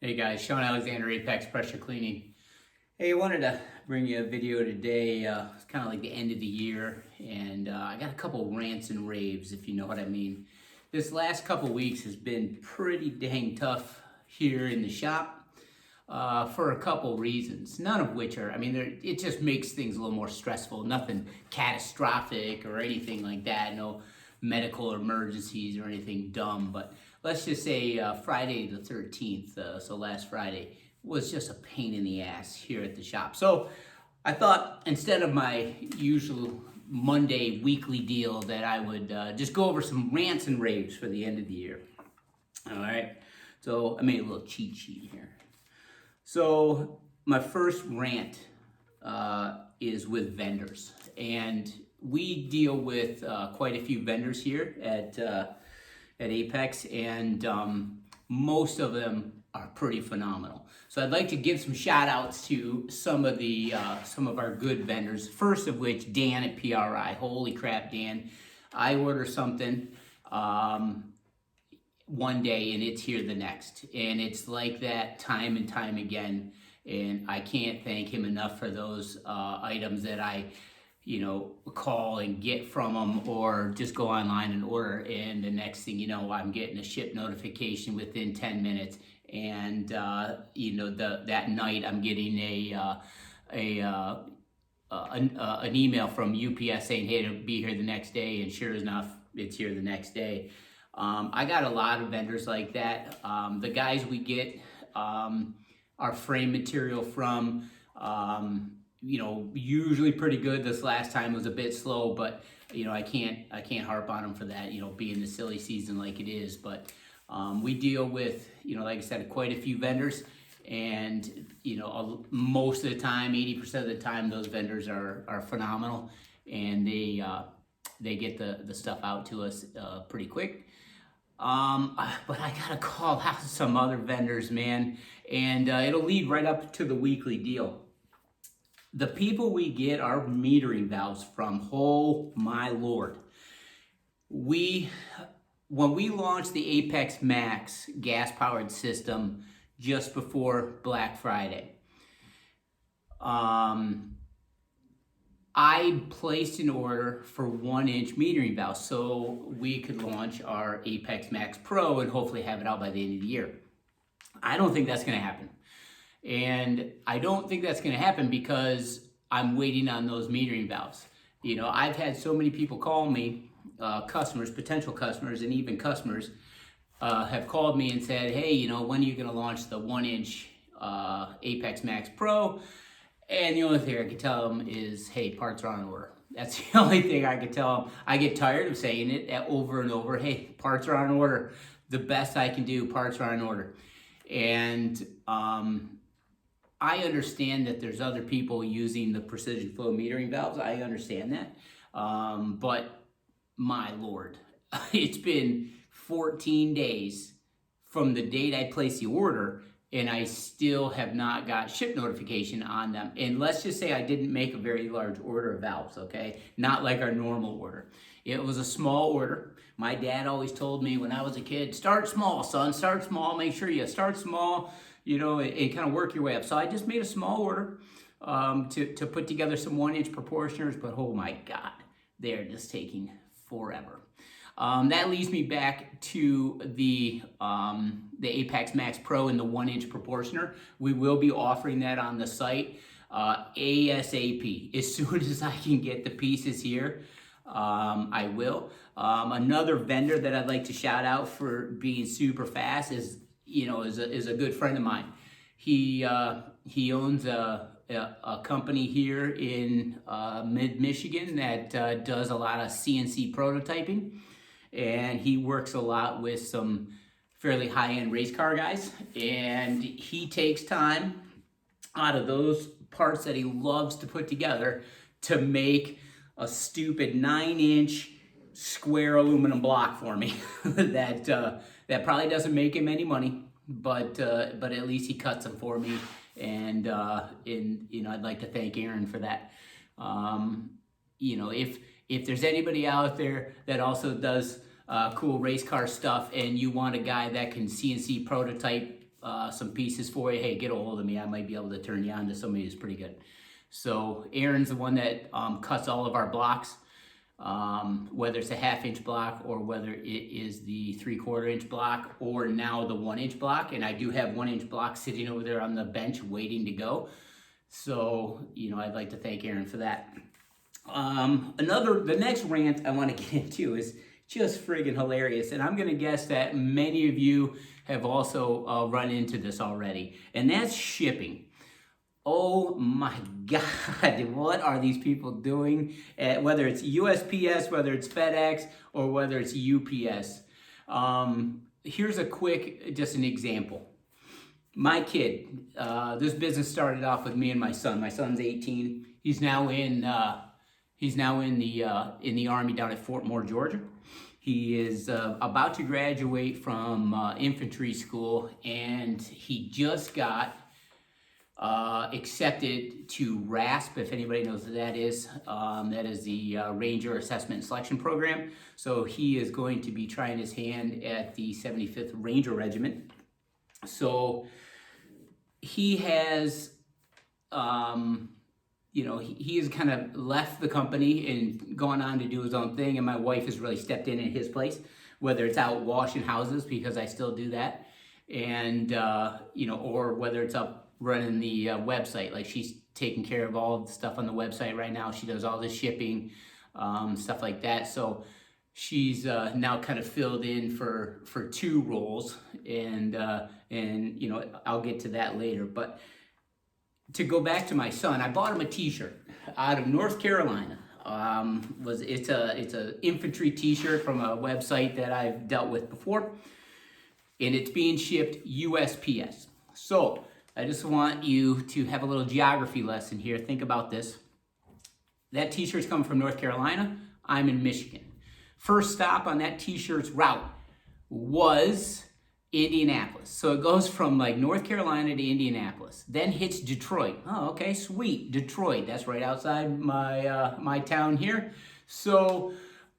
Hey guys, Shawn Alexander, Apex Pressure Cleaning. Hey, I wanted to bring you a video today. It's kind of like the end of the year, and I got a couple rants and raves, if you know what I mean. This last couple weeks has been pretty dang tough here in the shop for a couple reasons. None of which are, it just makes things a little more stressful. Nothing catastrophic or anything like that. No medical emergencies or anything dumb, but let's just say Friday the 13th, so last Friday, was just a pain in the ass here at the shop. So I thought instead of my usual Monday weekly deal that I would just go over some rants and raves for the end of the year. All right, so I made a little cheat sheet here. So my first rant is with vendors, and we deal with quite a few vendors here at Apex, and most of them are pretty phenomenal. So I'd like to give some shout outs to some of our good vendors. First of which, Dan at PRI. Holy crap, Dan! I order something one day and it's here the next, and it's like that time and time again. And I can't thank him enough for those items that I call and get from them, or just go online and order, and the next thing you know, I'm getting a ship notification within 10 minutes, and that night I'm getting an email from UPS saying, hey, it'll be here the next day, and sure enough, it's here the next day. I got a lot of vendors like that. The guys we get our frame material from, usually pretty good. This last time was a bit slow, but I can't harp on them for that, being the silly season like it is. But we deal with, like I said, quite a few vendors, and most of the time, 80% of the time, those vendors are phenomenal, and they get the stuff out to us pretty quick. But I gotta call out some other vendors, man, and it'll lead right up to the weekly deal. The people we get our metering valves from, oh my Lord. When we launched the Apex Max gas-powered system just before Black Friday, I placed an order for 1-inch metering valves so we could launch our Apex Max Pro and hopefully have it out by the end of the year. I don't think that's going to happen. And I don't think that's going to happen because I'm waiting on those metering valves. I've had so many people call me, customers, potential customers, and even customers have called me and said, hey, when are you going to launch the 1-inch Apex Max Pro? And the only thing I can tell them is, hey, parts are on order. That's the only thing I can tell them. I get tired of saying it over and over. Hey, parts are on order. The best I can do, parts are on order. And I understand that there's other people using the precision flow metering valves. I understand that. But my Lord, it's been 14 days from the date I placed the order, and I still have not got ship notification on them. And let's just say I didn't make a very large order of valves, okay? Not like our normal order. It was a small order. My dad always told me when I was a kid, start small, son, start small. Make sure you start small, and kind of work your way up. So I just made a small order to put together some 1-inch proportioners, but oh my God, they're just taking forever. That leads me back to the Apex Max Pro and the 1-inch proportioner. We will be offering that on the site ASAP. As soon as I can get the pieces here, I will. Another vendor that I'd like to shout out for being super fast is a good friend of mine. He owns a company here in mid-Michigan that does a lot of CNC prototyping. And he works a lot with some fairly high-end race car guys, and he takes time out of those parts that he loves to put together to make a stupid 9-inch square aluminum block for me that probably doesn't make him any money, but at least he cuts them for me, and I'd like to thank Aaron for that. If there's anybody out there that also does cool race car stuff, and you want a guy that can CNC prototype some pieces for you, hey, get a hold of me. I might be able to turn you on to somebody who's pretty good. So Aaron's the one that cuts all of our blocks, whether it's a 1/2 inch block or whether it is the 3/4 inch block or now the 1 inch block. And I do have 1 inch blocks sitting over there on the bench waiting to go. So, I'd like to thank Aaron for that. The next rant I want to get into is just friggin' hilarious. And I'm going to guess that many of you have also run into this already. And that's shipping. Oh my God, what are these people doing? Whether it's USPS, whether it's FedEx, or whether it's UPS. Here's just an example. My kid, this business started off with me and my son. My son's 18. He's now in the Army down at Fort Moore, Georgia. He is about to graduate from infantry school, and he just got accepted to RASP, if anybody knows what that is. That is the Ranger Assessment and Selection Program. So he is going to be trying his hand at the 75th Ranger Regiment. So he has, he has kind of left the company and gone on to do his own thing. And my wife has really stepped in his place, whether it's out washing houses, because I still do that. And, or whether it's up running the website. Like, she's taking care of all the stuff on the website right now. She does all the shipping, stuff like that. So she's now kind of filled in for 2 roles, and I'll get to that later. But to go back to my son, I bought him a T-shirt out of North Carolina. It's a infantry T-shirt from a website that I've dealt with before, and it's being shipped USPS. So I just want you to have a little geography lesson here. Think about this. That T-shirt's coming from North Carolina. I'm in Michigan. First stop on that T-shirt's route was Indianapolis. So it goes from like North Carolina to Indianapolis, then hits Detroit. Oh, okay, sweet. Detroit, that's right outside my town here. So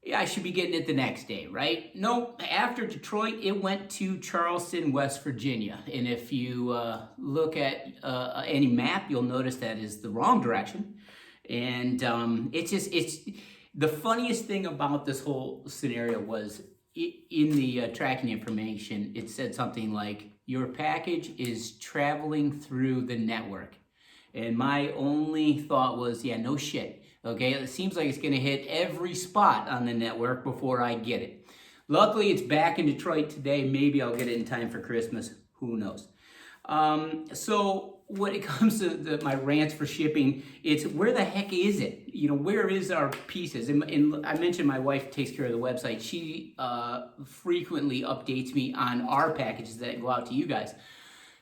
yeah, I should be getting it the next day, right? Nope. After Detroit, it went to Charleston, West Virginia. And if you look at any map, you'll notice that is the wrong direction. And it's the funniest thing about this whole scenario was in the tracking information, it said something like, your package is traveling through the network. And my only thought was, yeah, no shit. Okay, it seems like it's going to hit every spot on the network before I get it. Luckily, it's back in Detroit today. Maybe I'll get it in time for Christmas. Who knows? So when it comes to my rants for shipping, it's where the heck is it? Where is our pieces? And I mentioned my wife takes care of the website. She frequently updates me on our packages that go out to you guys.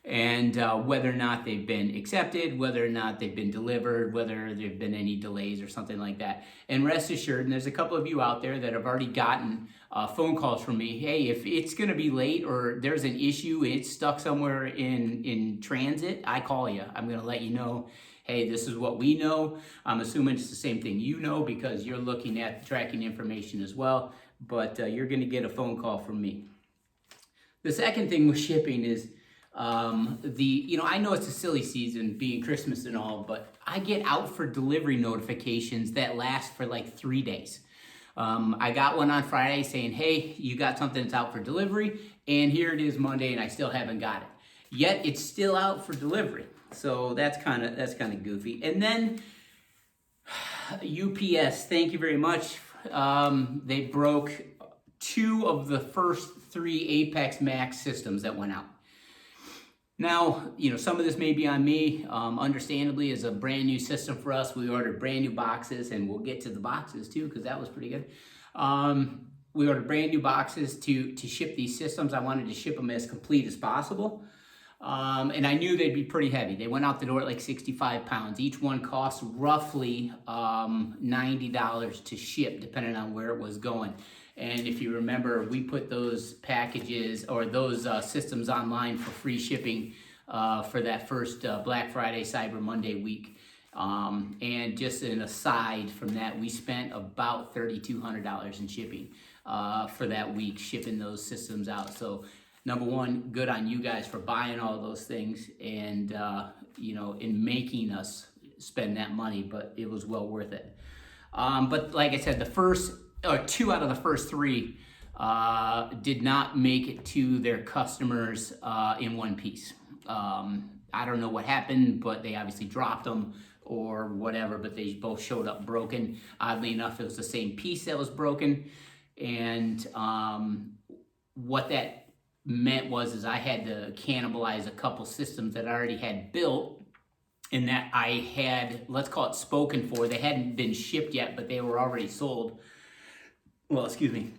And whether or not they've been accepted, whether or not they've been delivered, whether there have been any delays or something like that. And rest assured, and there's a couple of you out there that have already gotten phone calls from me, hey, if it's going to be late or there's an issue, it's stuck somewhere in transit, I call you. I'm going to let you know, hey, this is what we know. I'm assuming it's the same thing you know because you're looking at the tracking information as well, but you're going to get a phone call from me. The second thing with shipping is, I know it's a silly season being Christmas and all, but I get out for delivery notifications that last for like 3 days. I got one on Friday saying, hey, you got something that's out for delivery, and here it is Monday and I still haven't got it. Yet it's still out for delivery. So that's kind of goofy. And then UPS, thank you very much. They broke 2 of the first 3 Apex Max systems that went out. Now, some of this may be on me. Understandably, it's a brand new system for us. We ordered brand new boxes, and we'll get to the boxes too, because that was pretty good. We ordered brand new boxes to ship these systems. I wanted to ship them as complete as possible. And I knew they'd be pretty heavy. They went out the door at like 65 pounds. Each one cost roughly $90 to ship, depending on where it was going. And if you remember, we put those packages or those systems online for free shipping for that first Black Friday, Cyber Monday week. And just an aside from that, we spent about $3,200 in shipping for that week, shipping those systems out. So number one, good on you guys for buying all those things and, in making us spend that money, but it was well worth it. But like I said, the first, or 2 out of the first 3 did not make it to their customers in one piece. I don't know what happened, but they obviously dropped them or whatever, but they both showed up broken. Oddly enough, it was the same piece that was broken. And what that meant is I had to cannibalize a couple systems that I already had built and that I had, let's call it spoken for. They hadn't been shipped yet, but they were already sold. Well, excuse me.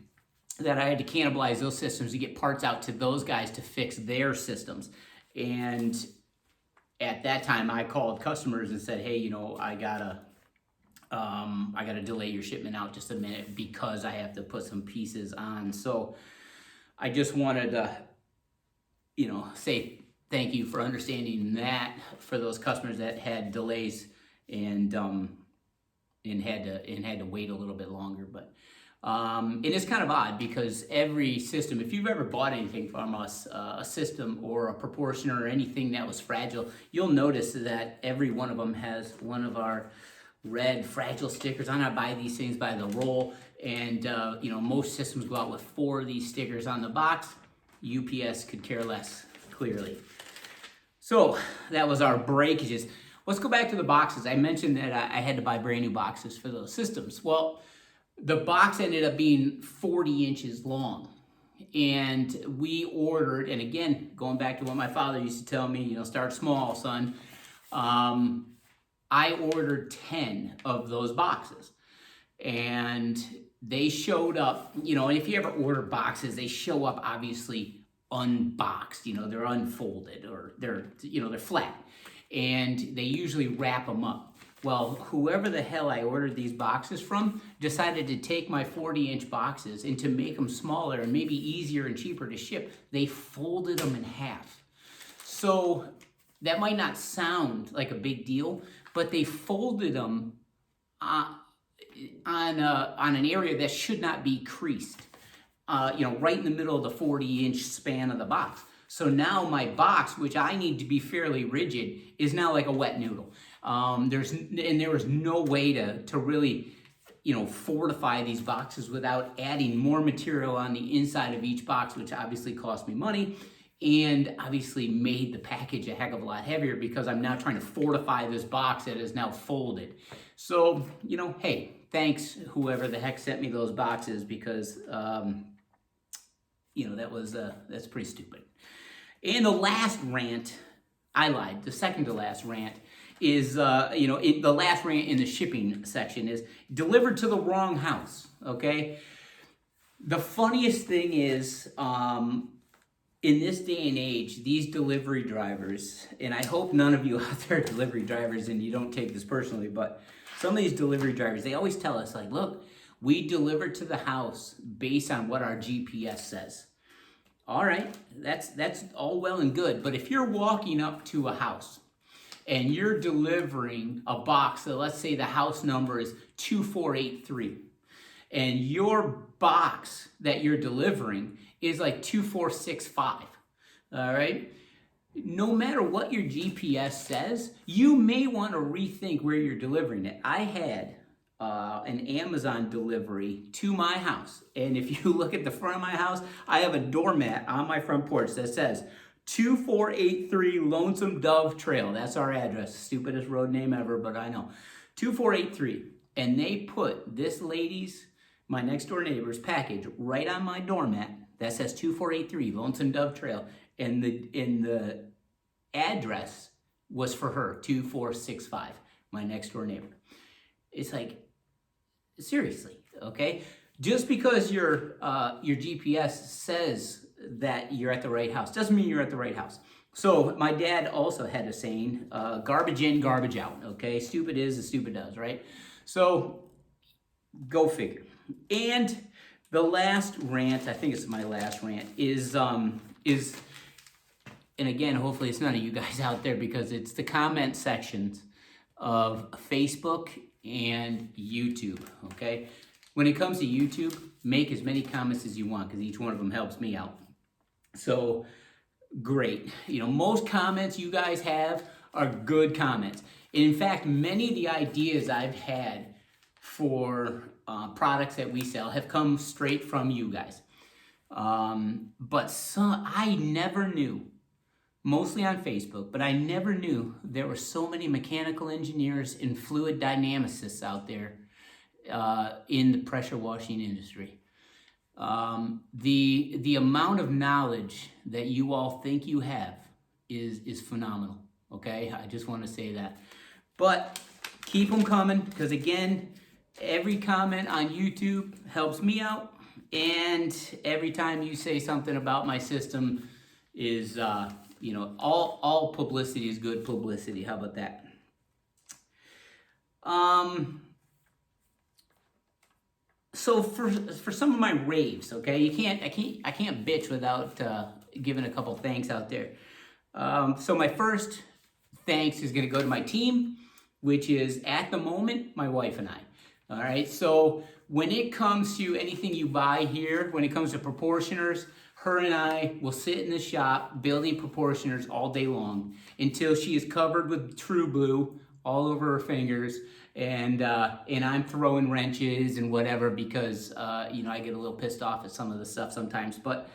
That I had to cannibalize those systems to get parts out to those guys to fix their systems. And at that time, I called customers and said, hey, I gotta delay your shipment out just a minute because I have to put some pieces on. So I just wanted to, say thank you for understanding that for those customers that had delays and had to wait a little bit longer. But and it's kind of odd because every system, if you've ever bought anything from us, a system or a proportioner or anything that was fragile, you'll notice that every one of them has one of our red fragile stickers on. I buy these things by the roll, and most systems go out with 4 of these stickers on the box. UPS could care less, clearly. So that was our breakages. Let's go back to the boxes. I mentioned that I had to buy brand new boxes for those systems. Well, the box ended up being 40 inches long. And we ordered, and again, going back to what my father used to tell me, start small, son. I ordered 10 of those boxes. And they showed up, and if you ever order boxes, they show up obviously unboxed, they're unfolded or they're flat. And they usually wrap them up. Well, whoever the hell I ordered these boxes from decided to take my 40-inch boxes and to make them smaller and maybe easier and cheaper to ship, they folded them in half. So that might not sound like a big deal, but they folded them on an area that should not be creased, right in the middle of the 40-inch span of the box. So now my box, which I need to be fairly rigid, is now like a wet noodle. There was no way to really, fortify these boxes without adding more material on the inside of each box, which obviously cost me money and obviously made the package a heck of a lot heavier because I'm now trying to fortify this box that is now folded. So, hey, thanks whoever the heck sent me those boxes because, that's pretty stupid. And the last rant, I lied, the second to last rant is, the last rant in the shipping section is delivered to the wrong house, okay? The funniest thing is, in this day and age, these delivery drivers, and I hope none of you out there are delivery drivers and you don't take this personally, but some of these delivery drivers, they always tell us, like, look, we deliver to the house based on what our GPS says. All right, that's all well and good, but if you're walking up to a house and you're delivering a box, so let's say the house number is 2483, and your box that you're delivering is like 2465, all right? No matter what your GPS says, you may want to rethink where you're delivering it. I had an Amazon delivery to my house, and if you look at the front of my house, I have a doormat on my front porch that says 2483 Lonesome Dove Trail. That's our address. Stupidest road name ever, but I know. 2483. And they put this lady's, my next door neighbor's package right on my doormat that says 2483 Lonesome Dove Trail. And the address was for her, 2465, my next door neighbor. It's like, seriously, okay? Just because your GPS says that you're at the right house doesn't mean you're at the right house. So my dad also had a saying, garbage in, garbage out, okay? Stupid is as stupid does, right? So go figure. And the last rant, I think it's my last rant, is, and again, hopefully it's none of you guys out there because it's the comment sections of Facebook and YouTube, okay? When it comes to YouTube, make as many comments as you want because each one of them helps me out. So great. Most comments you guys have are good comments. And in fact, many of the ideas I've had for products that we sell have come straight from you guys. But some I never knew, mostly on Facebook, but I never knew there were so many mechanical engineers and fluid dynamicists out there in the pressure washing industry. The amount of knowledge that you all think you have is phenomenal. Okay, I just want to say that. But keep them coming, because again, every comment on YouTube helps me out, and every time you say something about my system is all publicity is good publicity. How about that? So for some of my raves, okay, I can't bitch without giving a couple thanks out there. So my first thanks is going to go to my team, which is at the moment my wife and I. All right. So when it comes to anything you buy here, when it comes to proportioners, her and I will sit in the shop building proportioners all day long until she is covered with True Blue all over her fingers, and I'm throwing wrenches and whatever because I get a little pissed off at some of the stuff sometimes. But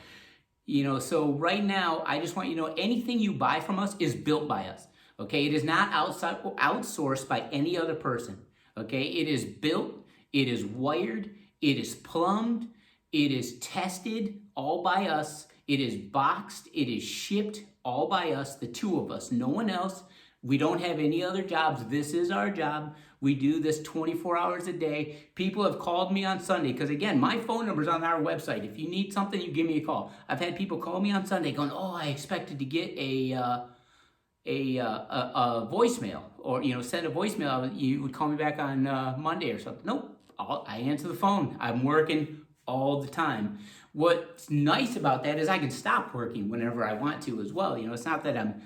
so right now I just want you to know, anything you buy from us is built by us. Okay, it is not outsourced by any other person. Okay, it is built, it is wired, it is plumbed, it is tested all by us. It is boxed, it is shipped all by us, the two of us, no one else. We don't have any other jobs. This is our job. We do this 24 hours a day. People have called me on Sunday, because again, my phone number is on our website. If you need something, you give me a call. I've had people call me on Sunday going, "Oh, I expected to get a voicemail, or send a voicemail. You would call me back on Monday or something." Nope, I answer the phone. I'm working all the time. What's nice about that is I can stop working whenever I want to as well. It's not that I'm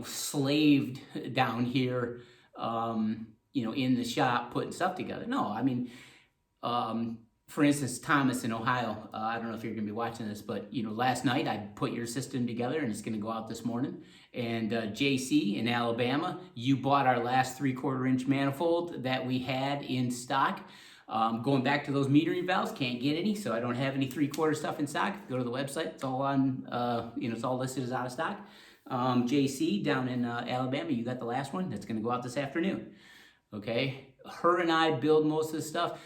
slaved down here, in the shop putting stuff together. No, I mean, for instance, Thomas in Ohio, I don't know if you're going to be watching this, but last night I put your system together and it's going to go out this morning. And JC in Alabama, you bought our last 3/4 inch manifold that we had in stock. Going back to those metering valves, can't get any, so I don't have any 3/4 stuff in stock. Go to the website, it's all on, it's all listed as out of stock. JC down in Alabama, you got the last one that's going to go out this afternoon. Okay, her and I build most of this stuff.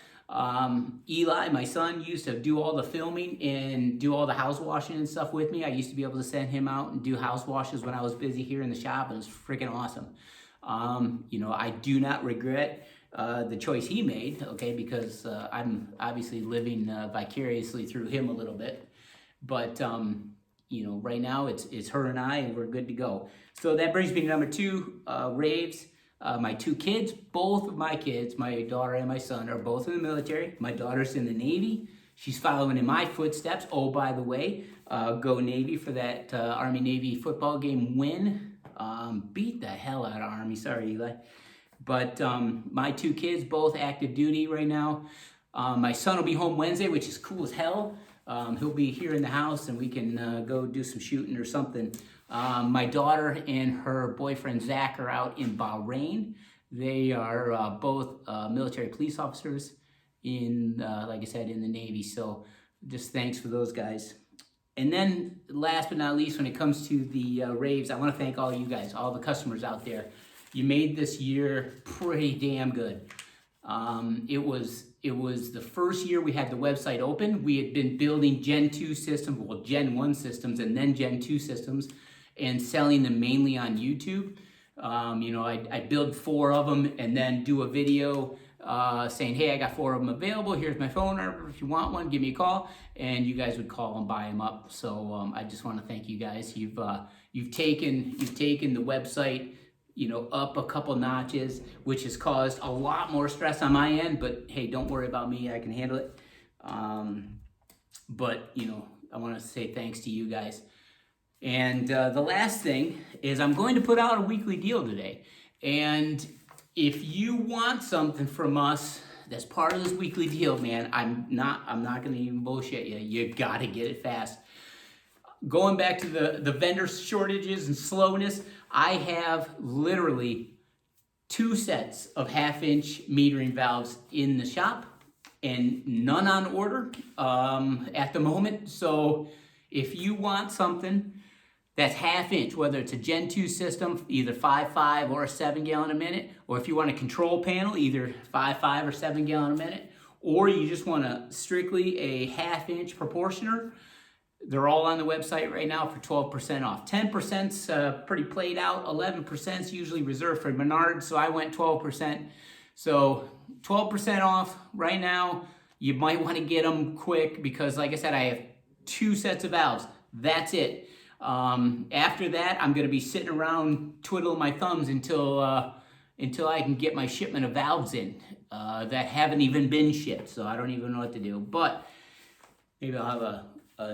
Eli, my son, used to do all the filming and do all the house washing and stuff with me. I used to be able to send him out and do house washes when I was busy here in the shop. It was freaking awesome. I do not regret the choice he made, okay, because I'm obviously living vicariously through him a little bit. But right now it's her and I, and we're good to go. So that brings me to number 2, raves. My 2 kids, both of my kids, my daughter and my son, are both in the military. My daughter's in the Navy. She's following in my footsteps. Oh, by the way, go Navy for that Army-Navy football game win. Beat the hell out of Army. Sorry, Eli. But my 2 kids, both active duty right now. My son will be home Wednesday, which is cool as hell. He'll be here in the house and we can go do some shooting or something. My daughter and her boyfriend Zach are out in Bahrain. They are both military police officers in, like I said, in the Navy. So just thanks for those guys. And then last but not least, when it comes to the raves, I want to thank all you guys, all the customers out there. You made this year pretty damn good. It was the first year we had the website open. We had been building Gen 2 systems, well, Gen 1 systems, and then Gen 2 systems, and selling them mainly on YouTube. I'd build 4 of them and then do a video saying, "Hey, I got 4 of them available. Here's my phone number. If you want one, give me a call." And you guys would call and buy them up. So I just want to thank you guys. You've taken the website up a couple notches, which has caused a lot more stress on my end, but hey, don't worry about me, I can handle it. But I want to say thanks to you guys. And the last thing is I'm going to put out a weekly deal today. And if you want something from us that's part of this weekly deal, man, I'm not going to even bullshit you. You got to get it fast. going back to the vendor shortages and slowness, I have literally 2 sets of 1/2-inch metering valves in the shop and none on order at the moment. So if you want something that's 1/2-inch, whether it's a Gen 2 system, either 5.5 or a 7 gallon a minute, or if you want a control panel, either 5.5 or 7 gallon a minute, or you just want a strictly a 1/2-inch proportioner, they're all on the website right now for 12% off. 10%'s pretty played out. 11%'s usually reserved for Menards, so I went 12%. So 12% off right now. You might want to get them quick because, like I said, I have 2 sets of valves. That's it. After that, I'm going to be sitting around twiddling my thumbs until I can get my shipment of valves in that haven't even been shipped. So I don't even know what to do. But maybe I'll have a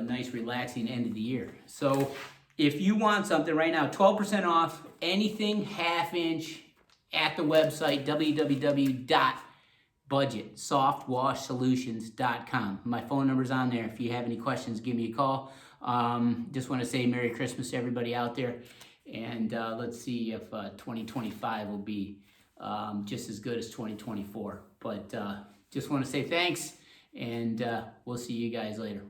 nice relaxing end of the year. So if you want something right now, 12% off anything 1/2-inch at the website www.budgetsoftwashsolutions.com. My phone number's on there. If you have any questions, give me a call. Just want to say Merry Christmas to everybody out there, and let's see if 2025 will be just as good as 2024. But just want to say thanks, and we'll see you guys later.